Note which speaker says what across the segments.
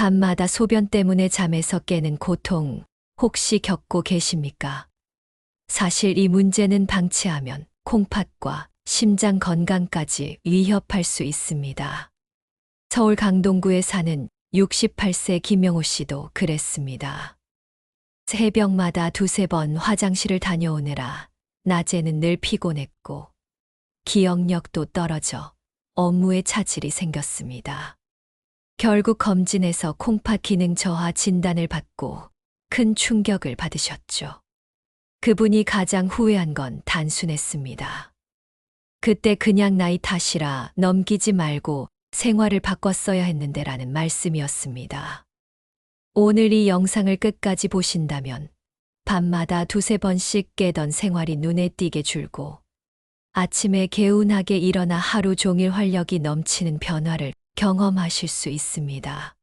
Speaker 1: 밤마다 소변 때문에 잠에서 깨는 고통 혹시 겪고 계십니까? 사실 이 문제는 방치하면 콩팥과 심장 건강까지 위협할 수 있습니다. 서울 강동구에 사는 68세 김영호 씨도 그랬습니다. 새벽마다 두세 번 화장실을 다녀오느라 낮에는 늘 피곤했고 기억력도 떨어져 업무에 차질이 생겼습니다. 결국 검진에서 콩팥 기능 저하 진단을 받고 큰 충격을 받으셨죠. 그분이 가장 후회한 건 단순했습니다. 그때 그냥 나이 탓이라 넘기지 말고 생활을 바꿨어야 했는데라는 말씀이었습니다. 오늘 이 영상을 끝까지 보신다면 밤마다 두세 번씩 깨던 생활이 눈에 띄게 줄고 아침에 개운하게 일어나 하루 종일 활력이 넘치는 변화를 경험하실 수 있습니다.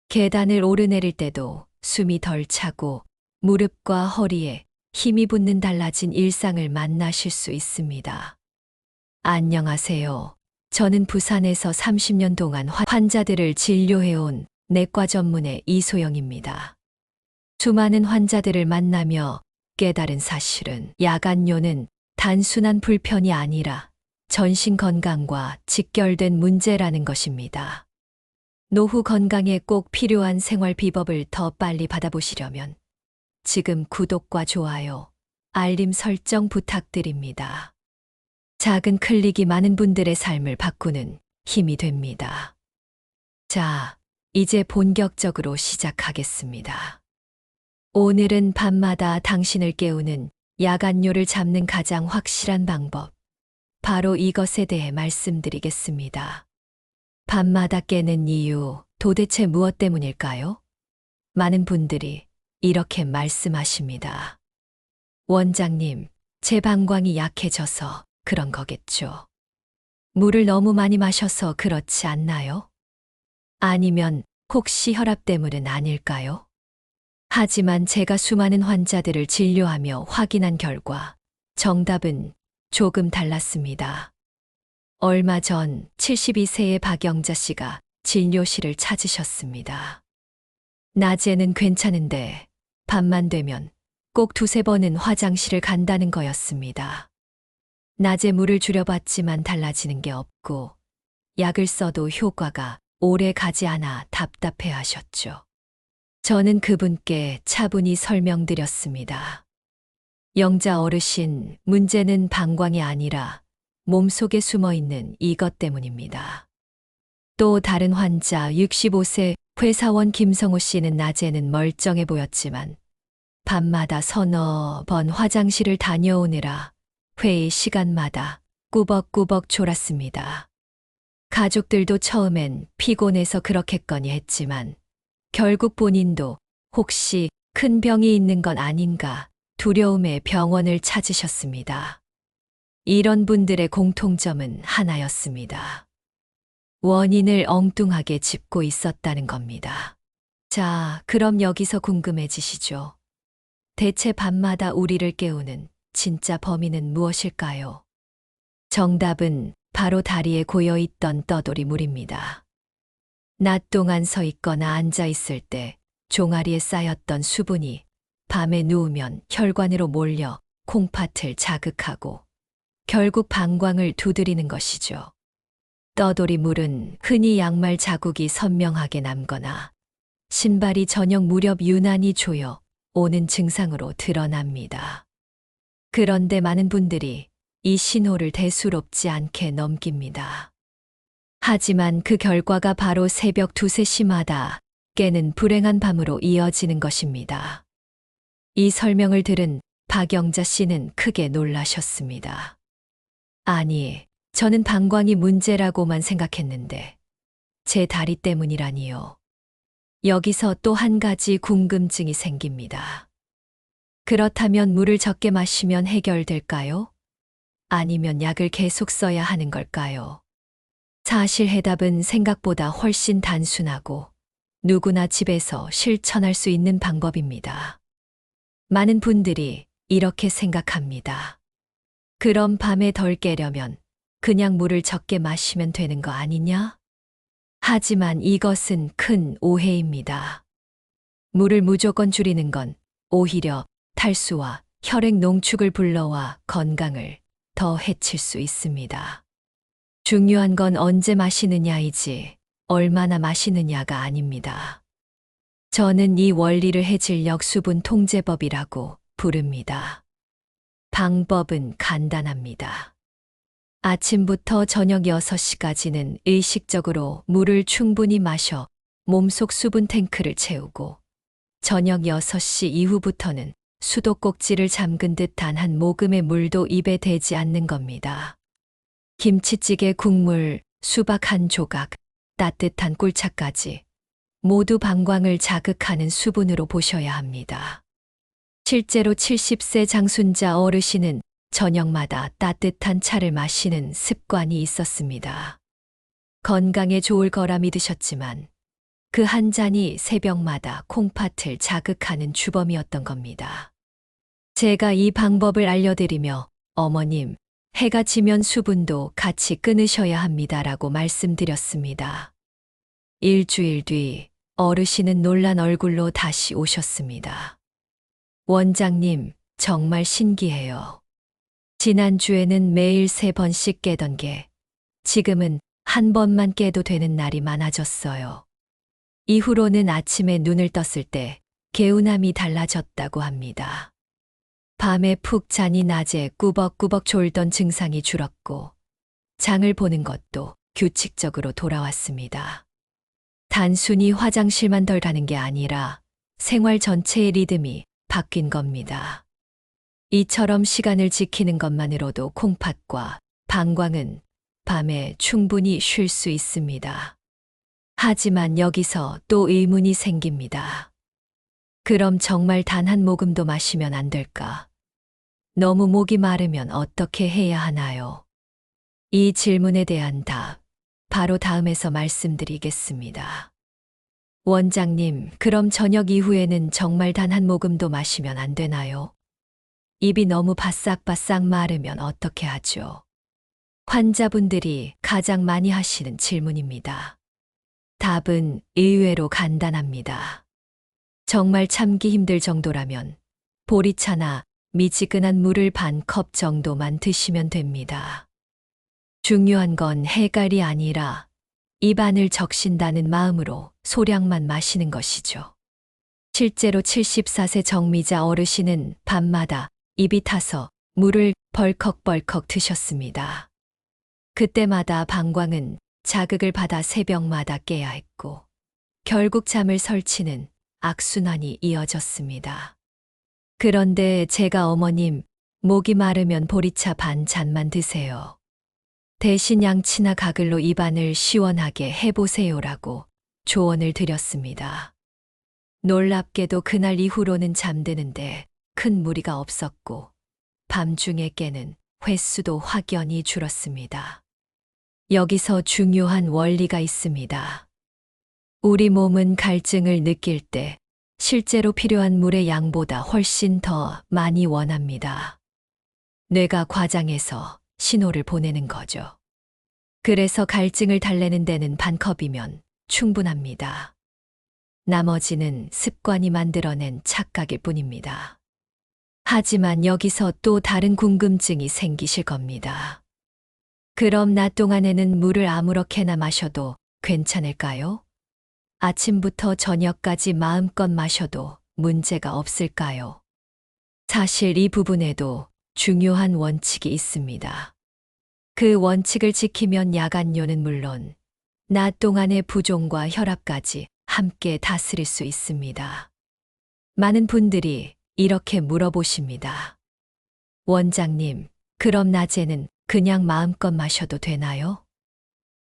Speaker 1: 계단을 오르내릴 때도 숨이 덜 차고 무릎과 허리에 힘이 붙는 달라진 일상을 만나실 수 있습니다. 안녕하세요. 저는 부산에서 30년 동안 환자들을 진료해온 내과 전문의 이소영입니다. 수많은 환자들을 만나며 깨달은 사실은 야간뇨는 단순한 불편이 아니라 전신 건강과 직결된 문제라는 것입니다. 노후 건강에 꼭 필요한 생활 비법을 더 빨리 받아보시려면 지금 구독과 좋아요, 알림 설정 부탁드립니다. 작은 클릭이 많은 분들의 삶을 바꾸는 힘이 됩니다. 자, 이제 본격적으로 시작하겠습니다. 오늘은 밤마다 당신을 깨우는 야간뇨를 잡는 가장 확실한 방법, 바로 이것에 대해 말씀드리겠습니다. 밤마다 깨는 이유, 도대체 무엇 때문일까요? 많은 분들이 이렇게 말씀하십니다. 원장님, 제 방광이 약해져서 그런 거겠죠. 물을 너무 많이 마셔서 그렇지 않나요? 아니면 혹시 혈압 때문은 아닐까요? 하지만 제가 수많은 환자들을 진료하며 확인한 결과 정답은 조금 달랐습니다. 얼마 전 72세의 박영자 씨가 진료실을 찾으셨습니다. 낮에는 괜찮은데 밤만 되면 꼭 두세 번은 화장실을 간다는 거였습니다. 낮에 물을 줄여봤지만 달라지는 게 없고 약을 써도 효과가 오래 가지 않아 답답해 하셨죠. 저는 그분께 차분히 설명드렸습니다. 영자 어르신, 문제는 방광이 아니라 몸속에 숨어있는 이것 때문입니다. 또 다른 환자 65세 회사원 김성호 씨는 낮에는 멀쩡해 보였지만 밤마다 서너 번 화장실을 다녀오느라 회의 시간마다 꾸벅꾸벅 졸았습니다. 가족들도 처음엔 피곤해서 그렇겠거니 했지만 결국 본인도 혹시 큰 병이 있는 건 아닌가 두려움에 병원을 찾으셨습니다. 이런 분들의 공통점은 하나였습니다. 원인을 엉뚱하게 짚고 있었다는 겁니다. 자, 그럼 여기서 궁금해지시죠? 대체 밤마다 우리를 깨우는 진짜 범인은 무엇일까요? 정답은 바로 다리에 고여있던 떠돌이 물입니다. 낮 동안 서 있거나 앉아 있을 때 종아리에 쌓였던 수분이 밤에 누우면 혈관으로 몰려 콩팥을 자극하고 결국 방광을 두드리는 것이죠. 떠돌이 물은 흔히 양말 자국이 선명하게 남거나 신발이 저녁 무렵 유난히 조여 오는 증상으로 드러납니다. 그런데 많은 분들이 이 신호를 대수롭지 않게 넘깁니다. 하지만 그 결과가 바로 새벽 2, 3시마다 깨는 불행한 밤으로 이어지는 것입니다. 이 설명을 들은 박영자 씨는 크게 놀라셨습니다. 아니, 저는 방광이 문제라고만 생각했는데 제 다리 때문이라니요. 여기서 또 한 가지 궁금증이 생깁니다. 그렇다면 물을 적게 마시면 해결될까요? 아니면 약을 계속 써야 하는 걸까요? 사실 해답은 생각보다 훨씬 단순하고 누구나 집에서 실천할 수 있는 방법입니다. 많은 분들이 이렇게 생각합니다. 그럼 밤에 덜 깨려면 그냥 물을 적게 마시면 되는 거 아니냐? 하지만 이것은 큰 오해입니다. 물을 무조건 줄이는 건 오히려 탈수와 혈액 농축을 불러와 건강을 더 해칠 수 있습니다. 중요한 건 언제 마시느냐이지 얼마나 마시느냐가 아닙니다. 저는 이 원리를 해질녘 수분 통제법이라고 부릅니다. 방법은 간단합니다. 아침부터 저녁 6시까지는 의식적으로 물을 충분히 마셔 몸속 수분 탱크를 채우고 저녁 6시 이후부터는 수도꼭지를 잠근 듯 단 한 모금의 물도 입에 대지 않는 겁니다. 김치찌개 국물, 수박 한 조각, 따뜻한 꿀차까지 모두 방광을 자극하는 수분으로 보셔야 합니다. 실제로 70세 장순자 어르신은 저녁마다 따뜻한 차를 마시는 습관이 있었습니다. 건강에 좋을 거라 믿으셨지만 그 한 잔이 새벽마다 콩팥을 자극하는 주범이었던 겁니다. 제가 이 방법을 알려드리며 어머님, 해가 지면 수분도 같이 끊으셔야 합니다라고 말씀드렸습니다. 일주일 뒤 어르신은 놀란 얼굴로 다시 오셨습니다. 원장님, 정말 신기해요. 지난주에는 매일 3번씩 깨던 게 지금은 한 번만 깨도 되는 날이 많아졌어요. 이후로는 아침에 눈을 떴을 때 개운함이 달라졌다고 합니다. 밤에 푹 자니 낮에 꾸벅꾸벅 졸던 증상이 줄었고 장을 보는 것도 규칙적으로 돌아왔습니다. 단순히 화장실만 덜 가는 게 아니라 생활 전체의 리듬이 바뀐 겁니다. 이처럼 시간을 지키는 것만으로도 콩팥과 방광은 밤에 충분히 쉴 수 있습니다. 하지만 여기서 또 의문이 생깁니다. 그럼 정말 단 한 모금도 마시면 안 될까? 너무 목이 마르면 어떻게 해야 하나요? 이 질문에 대한 답, 바로 다음에서 말씀드리겠습니다. 원장님, 그럼 저녁 이후에는 정말 단 한 모금도 마시면 안 되나요? 입이 너무 바싹바싹 마르면 어떻게 하죠? 환자분들이 가장 많이 하시는 질문입니다. 답은 의외로 간단합니다. 정말 참기 힘들 정도라면 보리차나 미지근한 물을 반 컵 정도만 드시면 됩니다. 중요한 건 해갈이 아니라 입안을 적신다는 마음으로 소량만 마시는 것이죠. 실제로 74세 정미자 어르신은 밤마다 입이 타서 물을 벌컥벌컥 드셨습니다. 그때마다 방광은 자극을 받아 새벽마다 깨야 했고 결국 잠을 설치는 악순환이 이어졌습니다. 그런데 제가 어머님, 목이 마르면 보리차 반 잔만 드세요. 대신 양치나 가글로 입안을 시원하게 해보세요라고 조언을 드렸습니다. 놀랍게도 그날 이후로는 잠드는데 큰 무리가 없었고 밤중에 깨는 횟수도 확연히 줄었습니다. 여기서 중요한 원리가 있습니다. 우리 몸은 갈증을 느낄 때 실제로 필요한 물의 양보다 훨씬 더 많이 원합니다. 뇌가 과장해서 신호를 보내는 거죠. 그래서 갈증을 달래는 데는 반 컵이면 충분합니다. 나머지는 습관이 만들어낸 착각일 뿐입니다. 하지만 여기서 또 다른 궁금증이 생기실 겁니다. 그럼 낮 동안에는 물을 아무렇게나 마셔도 괜찮을까요? 아침부터 저녁까지 마음껏 마셔도 문제가 없을까요? 사실 이 부분에도 중요한 원칙이 있습니다. 그 원칙을 지키면 야간요는 물론 낮 동안의 부종과 혈압까지 함께 다스릴 수 있습니다. 많은 분들이 이렇게 물어보십니다. 원장님, 그럼 낮에는 그냥 마음껏 마셔도 되나요?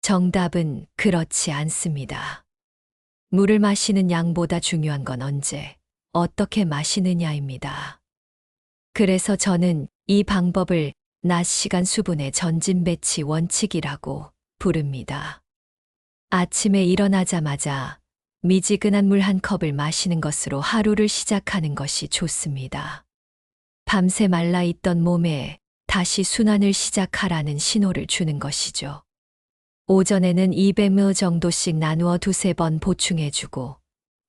Speaker 1: 정답은 그렇지 않습니다. 물을 마시는 양보다 중요한 건 언제, 어떻게 마시느냐입니다. 그래서 저는 이 방법을 낮 시간 수분의 전진 배치 원칙이라고 부릅니다. 아침에 일어나자마자 미지근한 물 한 컵을 마시는 것으로 하루를 시작하는 것이 좋습니다. 밤새 말라있던 몸에 다시 순환을 시작하라는 신호를 주는 것이죠. 오전에는 200ml 정도씩 나누어 두세 번 보충해주고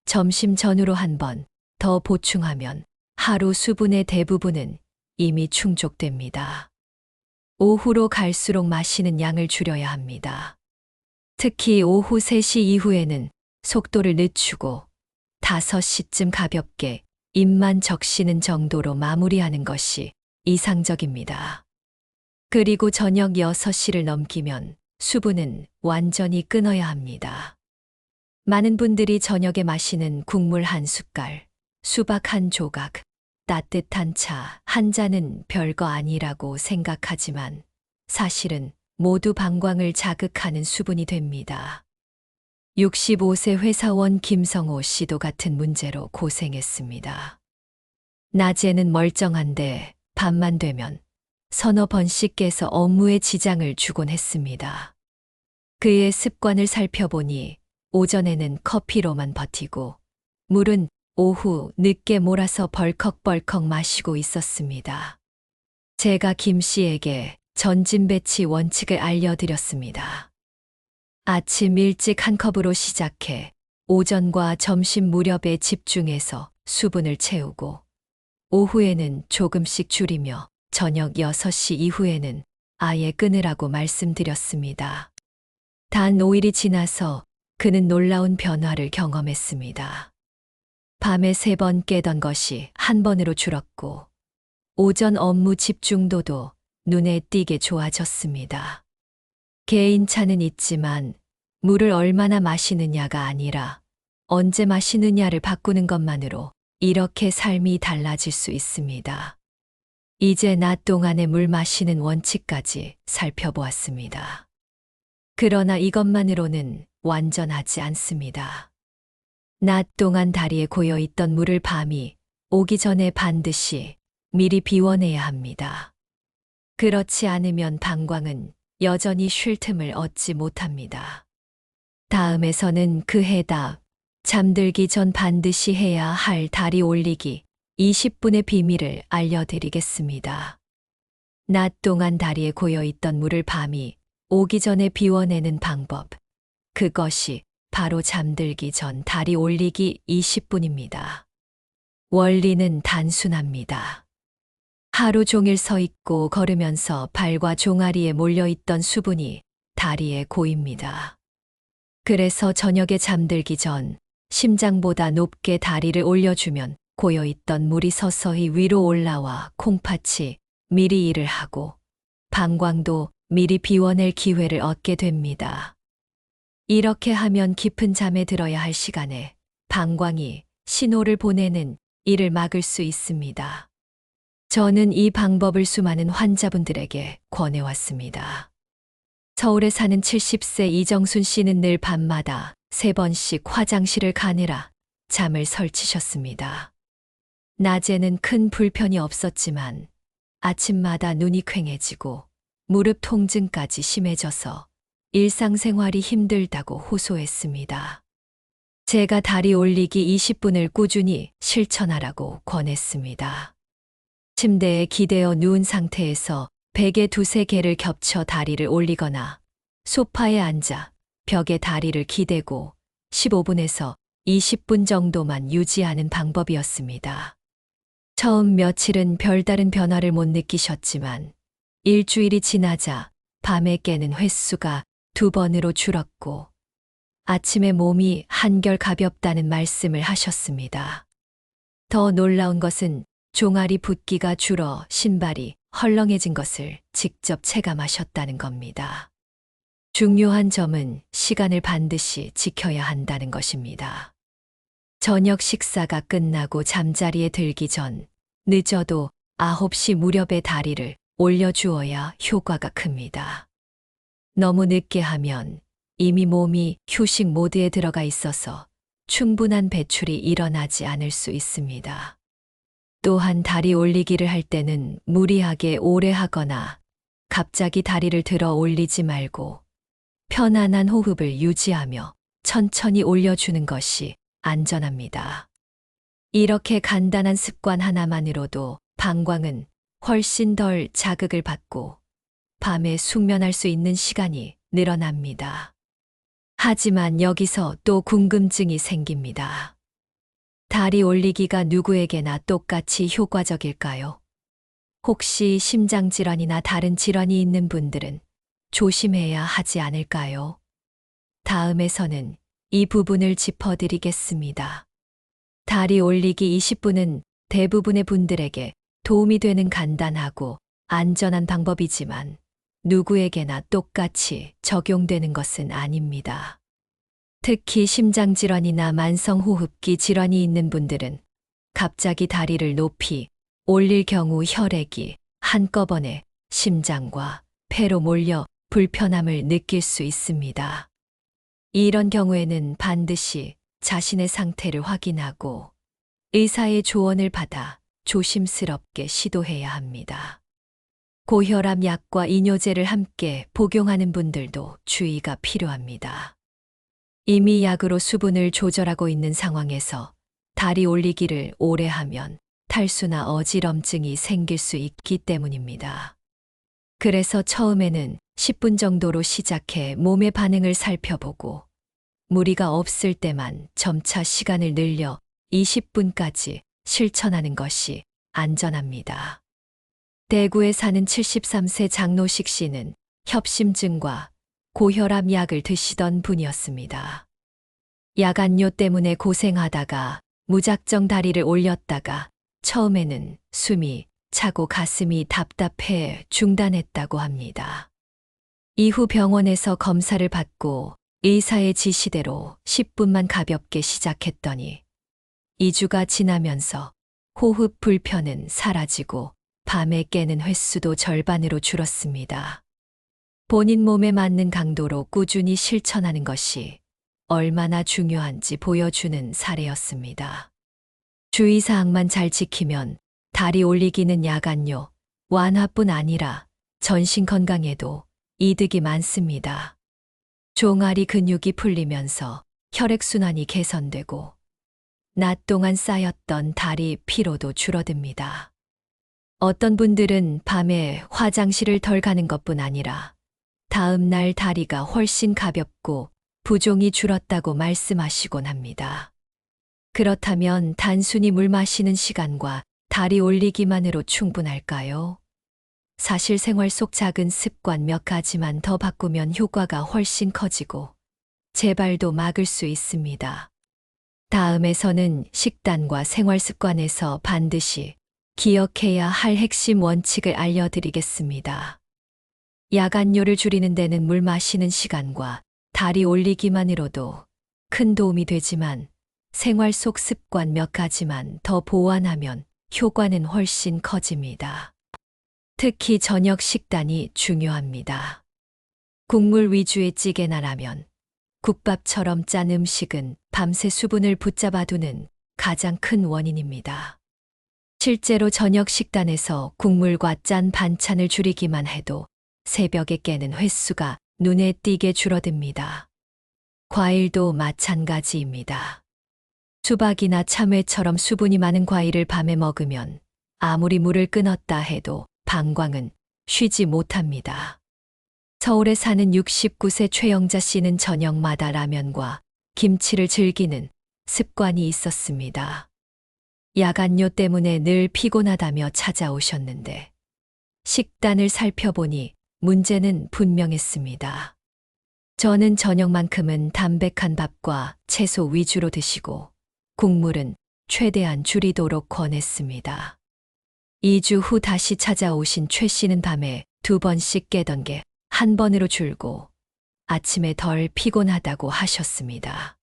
Speaker 1: 점심 전후로 한 번 더 보충하면 하루 수분의 대부분은 이미 충족됩니다. 오후로 갈수록 마시는 양을 줄여야 합니다. 특히 오후 3시 이후에는 속도를 늦추고 5시쯤 가볍게 입만 적시는 정도로 마무리하는 것이 이상적입니다. 그리고 저녁 6시를 넘기면 수분은 완전히 끊어야 합니다. 많은 분들이 저녁에 마시는 국물 한 숟갈, 수박 한 조각, 따뜻한 차 한 잔은 별거 아니라고 생각하지만 사실은 모두 방광을 자극하는 수분이 됩니다. 65세 회사원 김성호 씨도 같은 문제로 고생했습니다. 낮에는 멀쩡한데 밤만 되면 서너 번씩 깨서 업무에 지장을 주곤 했습니다. 그의 습관을 살펴보니 오전에는 커피로만 버티고 물은 오후 늦게 몰아서 벌컥벌컥 마시고 있었습니다. 제가 김 씨에게 전진배치 원칙을 알려드렸습니다. 아침 일찍 한 컵으로 시작해 오전과 점심 무렵에 집중해서 수분을 채우고 오후에는 조금씩 줄이며 저녁 6시 이후에는 아예 끊으라고 말씀드렸습니다. 단 5일이 지나서 그는 놀라운 변화를 경험했습니다. 밤에 3번 깨던 것이 한 번으로 줄었고 오전 업무 집중도도 눈에 띄게 좋아졌습니다. 개인차는 있지만 물을 얼마나 마시느냐가 아니라 언제 마시느냐를 바꾸는 것만으로 이렇게 삶이 달라질 수 있습니다. 이제 낮 동안에 물 마시는 원칙까지 살펴보았습니다. 그러나 이것만으로는 완전하지 않습니다. 낮 동안 다리에 고여있던 물을 밤이 오기 전에 반드시 미리 비워내야 합니다. 그렇지 않으면 방광은 여전히 쉴 틈을 얻지 못합니다. 다음에서는 그 해답, 잠들기 전 반드시 해야 할 다리 올리기 20분의 비밀을 알려드리겠습니다. 낮 동안 다리에 고여있던 물을 밤이 오기 전에 비워내는 방법. 그것이 바로 잠들기 전 다리 올리기 20분입니다. 원리는 단순합니다. 하루 종일 서 있고 걸으면서 발과 종아리에 몰려있던 수분이 다리에 고입니다. 그래서 저녁에 잠들기 전 심장보다 높게 다리를 올려주면 고여있던 물이 서서히 위로 올라와 콩팥이 미리 일을 하고 방광도 미리 비워낼 기회를 얻게 됩니다. 이렇게 하면 깊은 잠에 들어야 할 시간에 방광이 신호를 보내는 일을 막을 수 있습니다. 저는 이 방법을 수많은 환자분들에게 권해왔습니다. 서울에 사는 70세 이정순 씨는 늘 밤마다 3번씩 화장실을 가느라 잠을 설치셨습니다. 낮에는 큰 불편이 없었지만 아침마다 눈이 퀭해지고 무릎 통증까지 심해져서 일상생활이 힘들다고 호소했습니다. 제가 다리 올리기 20분을 꾸준히 실천하라고 권했습니다. 침대에 기대어 누운 상태에서 베개 2~3개를 겹쳐 다리를 올리거나 소파에 앉아 벽에 다리를 기대고 15분에서 20분 정도만 유지하는 방법이었습니다. 처음 며칠은 별다른 변화를 못 느끼셨지만 일주일이 지나자 밤에 깨는 횟수가 2번으로 줄었고 아침에 몸이 한결 가볍다는 말씀을 하셨습니다. 더 놀라운 것은 종아리 붓기가 줄어 신발이 헐렁해진 것을 직접 체감하셨다는 겁니다. 중요한 점은 시간을 반드시 지켜야 한다는 것입니다. 저녁 식사가 끝나고 잠자리에 들기 전 늦어도 9시 무렵에 다리를 올려주어야 효과가 큽니다. 너무 늦게 하면 이미 몸이 휴식 모드에 들어가 있어서 충분한 배출이 일어나지 않을 수 있습니다. 또한 다리 올리기를 할 때는 무리하게 오래 하거나 갑자기 다리를 들어 올리지 말고 편안한 호흡을 유지하며 천천히 올려주는 것이 안전합니다. 이렇게 간단한 습관 하나만으로도 방광은 훨씬 덜 자극을 받고 밤에 숙면할 수 있는 시간이 늘어납니다. 하지만 여기서 또 궁금증이 생깁니다. 다리 올리기가 누구에게나 똑같이 효과적일까요? 혹시 심장질환이나 다른 질환이 있는 분들은 조심해야 하지 않을까요? 다음에서는 이 부분을 짚어드리겠습니다. 다리 올리기 20분은 대부분의 분들에게 도움이 되는 간단하고 안전한 방법이지만 누구에게나 똑같이 적용되는 것은 아닙니다. 특히 심장질환이나 만성호흡기 질환이 있는 분들은 갑자기 다리를 높이 올릴 경우 혈액이 한꺼번에 심장과 폐로 몰려 불편함을 느낄 수 있습니다. 이런 경우에는 반드시 자신의 상태를 확인하고 의사의 조언을 받아 조심스럽게 시도해야 합니다. 고혈압 약과 이뇨제를 함께 복용하는 분들도 주의가 필요합니다. 이미 약으로 수분을 조절하고 있는 상황에서 다리 올리기를 오래 하면 탈수나 어지럼증이 생길 수 있기 때문입니다. 그래서 처음에는 10분 정도로 시작해 몸의 반응을 살펴보고 무리가 없을 때만 점차 시간을 늘려 20분까지 실천하는 것이 안전합니다. 대구에 사는 73세 장노식 씨는 협심증과 고혈압 약을 드시던 분이었습니다. 야간요 때문에 고생하다가 무작정 다리를 올렸다가 처음에는 숨이 차고 가슴이 답답해 중단했다고 합니다. 이후 병원에서 검사를 받고 의사의 지시대로 10분만 가볍게 시작했더니 2주가 지나면서 호흡 불편은 사라지고 밤에 깨는 횟수도 절반으로 줄었습니다. 본인 몸에 맞는 강도로 꾸준히 실천하는 것이 얼마나 중요한지 보여주는 사례였습니다. 주의사항만 잘 지키면 다리 올리기는 야간요, 완화뿐 아니라 전신 건강에도 이득이 많습니다. 종아리 근육이 풀리면서 혈액순환이 개선되고 낮 동안 쌓였던 다리 피로도 줄어듭니다. 어떤 분들은 밤에 화장실을 덜 가는 것뿐 아니라 다음 날 다리가 훨씬 가볍고 부종이 줄었다고 말씀하시곤 합니다. 그렇다면 단순히 물 마시는 시간과 다리 올리기만으로 충분할까요? 사실 생활 속 작은 습관 몇 가지만 더 바꾸면 효과가 훨씬 커지고 재발도 막을 수 있습니다. 다음에서는 식단과 생활 습관에서 반드시 기억해야 할 핵심 원칙을 알려드리겠습니다. 야간요를 줄이는 데는 물 마시는 시간과 다리 올리기만으로도 큰 도움이 되지만 생활 속 습관 몇 가지만 더 보완하면 효과는 훨씬 커집니다. 특히 저녁 식단이 중요합니다. 국물 위주의 찌개나 라면, 국밥처럼 짠 음식은 밤새 수분을 붙잡아두는 가장 큰 원인입니다. 실제로 저녁 식단에서 국물과 짠 반찬을 줄이기만 해도 새벽에 깨는 횟수가 눈에 띄게 줄어듭니다. 과일도 마찬가지입니다. 수박이나 참외처럼 수분이 많은 과일을 밤에 먹으면 아무리 물을 끊었다 해도 방광은 쉬지 못합니다. 서울에 사는 69세 최영자 씨는 저녁마다 라면과 김치를 즐기는 습관이 있었습니다. 야간요 때문에 늘 피곤하다며 찾아오셨는데 식단을 살펴보니 문제는 분명했습니다. 저는 저녁만큼은 담백한 밥과 채소 위주로 드시고 국물은 최대한 줄이도록 권했습니다. 2주 후 다시 찾아오신 최 씨는 밤에 2번씩 깨던 게 한 번으로 줄고 아침에 덜 피곤하다고 하셨습니다.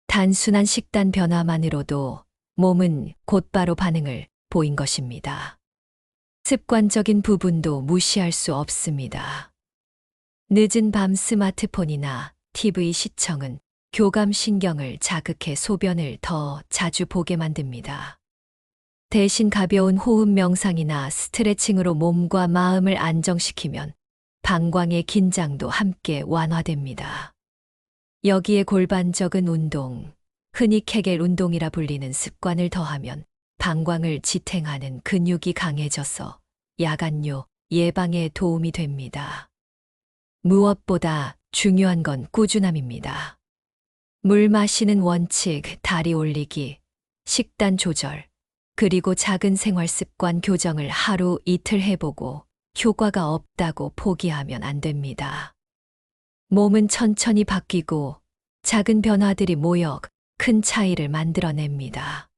Speaker 1: 단순한 식단 변화만으로도 몸은 곧바로 반응을 보인 것입니다. 습관적인 부분도 무시할 수 없습니다. 늦은 밤 스마트폰이나 TV 시청은 교감신경을 자극해 소변을 더 자주 보게 만듭니다. 대신 가벼운 호흡 명상이나 스트레칭으로 몸과 마음을 안정시키면 방광의 긴장도 함께 완화됩니다. 여기에 골반적인 운동, 흔히 케겔 운동이라 불리는 습관을 더하면 방광을 지탱하는 근육이 강해져서 야간요 예방에 도움이 됩니다. 무엇보다 중요한 건 꾸준함입니다. 물 마시는 원칙, 다리 올리기, 식단 조절, 그리고 작은 생활 습관 교정을 하루 이틀 해보고 효과가 없다고 포기하면 안 됩니다. 몸은 천천히 바뀌고 작은 변화들이 모여 큰 차이를 만들어냅니다.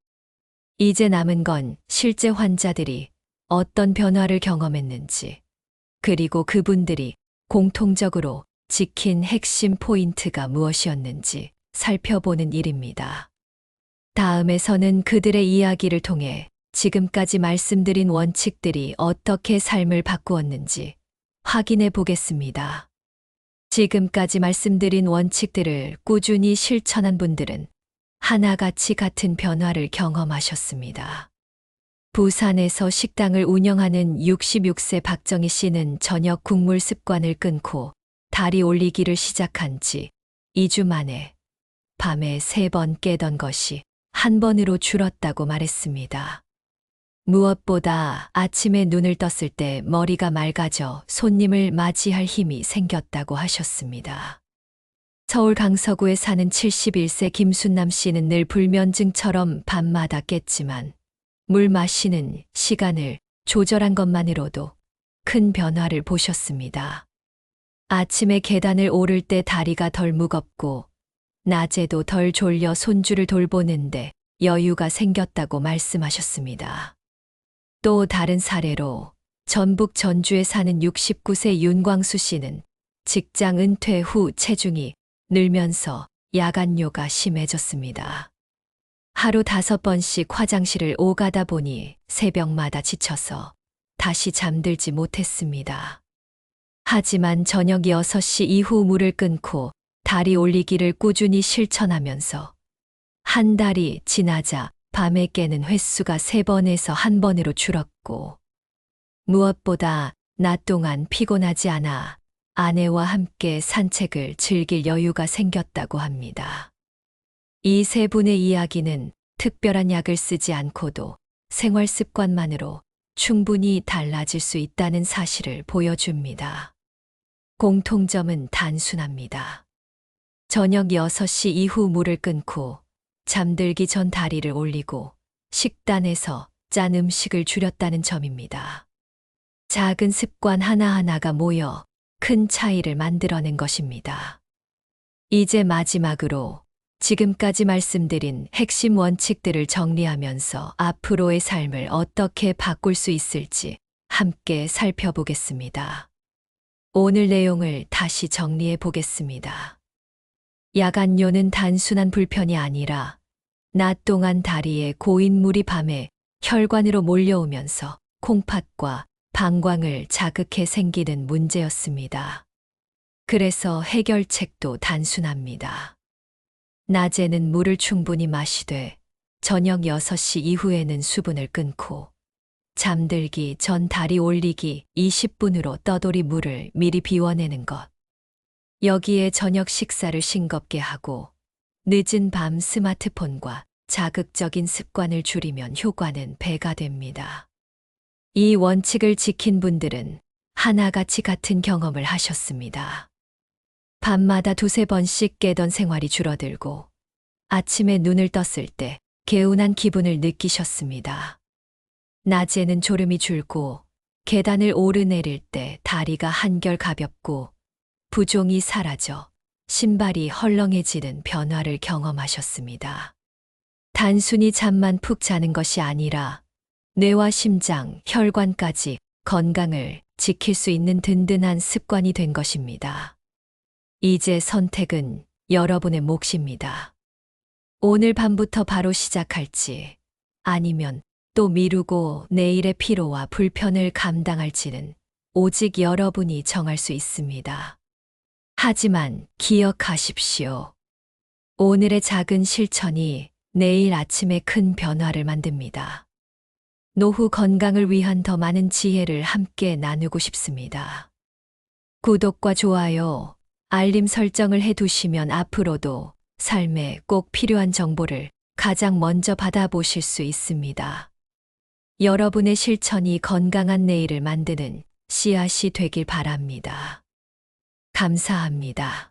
Speaker 1: 이제 남은 건 실제 환자들이 어떤 변화를 경험했는지, 그리고 그분들이 공통적으로 지킨 핵심 포인트가 무엇이었는지 살펴보는 일입니다. 다음에서는 그들의 이야기를 통해 지금까지 말씀드린 원칙들이 어떻게 삶을 바꾸었는지 확인해 보겠습니다. 지금까지 말씀드린 원칙들을 꾸준히 실천한 분들은 하나같이 같은 변화를 경험하셨습니다. 부산에서 식당을 운영하는 66세 박정희 씨는 저녁 국물 습관을 끊고 다리 올리기를 시작한 지 2주 만에 밤에 3번 깨던 것이 한 번으로 줄었다고 말했습니다. 무엇보다 아침에 눈을 떴을 때 머리가 맑아져 손님을 맞이할 힘이 생겼다고 하셨습니다. 서울 강서구에 사는 71세 김순남 씨는 늘 불면증처럼 밤마다 깼지만 물 마시는 시간을 조절한 것만으로도 큰 변화를 보셨습니다. 아침에 계단을 오를 때 다리가 덜 무겁고 낮에도 덜 졸려 손주를 돌보는데 여유가 생겼다고 말씀하셨습니다. 또 다른 사례로 전북 전주에 사는 69세 윤광수 씨는 직장 은퇴 후 체중이 늘면서 야간뇨가 심해졌습니다. 하루 5번씩 화장실을 오가다 보니 새벽마다 지쳐서 다시 잠들지 못했습니다. 하지만 저녁 6시 이후 물을 끊고 다리 올리기를 꾸준히 실천하면서 한 달이 지나자 밤에 깨는 횟수가 3번에서 1번으로 줄었고 무엇보다 낮 동안 피곤하지 않아 아내와 함께 산책을 즐길 여유가 생겼다고 합니다. 이 세 분의 이야기는 특별한 약을 쓰지 않고도 생활 습관만으로 충분히 달라질 수 있다는 사실을 보여줍니다. 공통점은 단순합니다. 저녁 6시 이후 물을 끊고 잠들기 전 다리를 올리고 식단에서 짠 음식을 줄였다는 점입니다. 작은 습관 하나하나가 모여 큰 차이를 만들어낸 것입니다. 이제 마지막으로 지금까지 말씀드린 핵심 원칙들을 정리하면서 앞으로의 삶을 어떻게 바꿀 수 있을지 함께 살펴보겠습니다. 오늘 내용을 다시 정리해 보겠습니다. 야간뇨는 단순한 불편이 아니라 낮 동안 다리에 고인 물이 밤에 혈관으로 몰려오면서 콩팥과 방광을 자극해 생기는 문제였습니다. 그래서 해결책도 단순합니다. 낮에는 물을 충분히 마시되 저녁 6시 이후에는 수분을 끊고 잠들기 전 다리 올리기 20분으로 떠돌이 물을 미리 비워내는 것. 여기에 저녁 식사를 싱겁게 하고 늦은 밤 스마트폰과 자극적인 습관을 줄이면 효과는 배가 됩니다. 이 원칙을 지킨 분들은 하나같이 같은 경험을 하셨습니다. 밤마다 2~3번씩 깨던 생활이 줄어들고 아침에 눈을 떴을 때 개운한 기분을 느끼셨습니다. 낮에는 졸음이 줄고 계단을 오르내릴 때 다리가 한결 가볍고 부종이 사라져 신발이 헐렁해지는 변화를 경험하셨습니다. 단순히 잠만 푹 자는 것이 아니라 뇌와 심장, 혈관까지 건강을 지킬 수 있는 든든한 습관이 된 것입니다. 이제 선택은 여러분의 몫입니다. 오늘 밤부터 바로 시작할지 아니면 또 미루고 내일의 피로와 불편을 감당할지는 오직 여러분이 정할 수 있습니다. 하지만 기억하십시오. 오늘의 작은 실천이 내일 아침에 큰 변화를 만듭니다. 노후 건강을 위한 더 많은 지혜를 함께 나누고 싶습니다. 구독과 좋아요, 알림 설정을 해두시면 앞으로도 삶에 꼭 필요한 정보를 가장 먼저 받아보실 수 있습니다. 여러분의 실천이 건강한 내일을 만드는 씨앗이 되길 바랍니다. 감사합니다.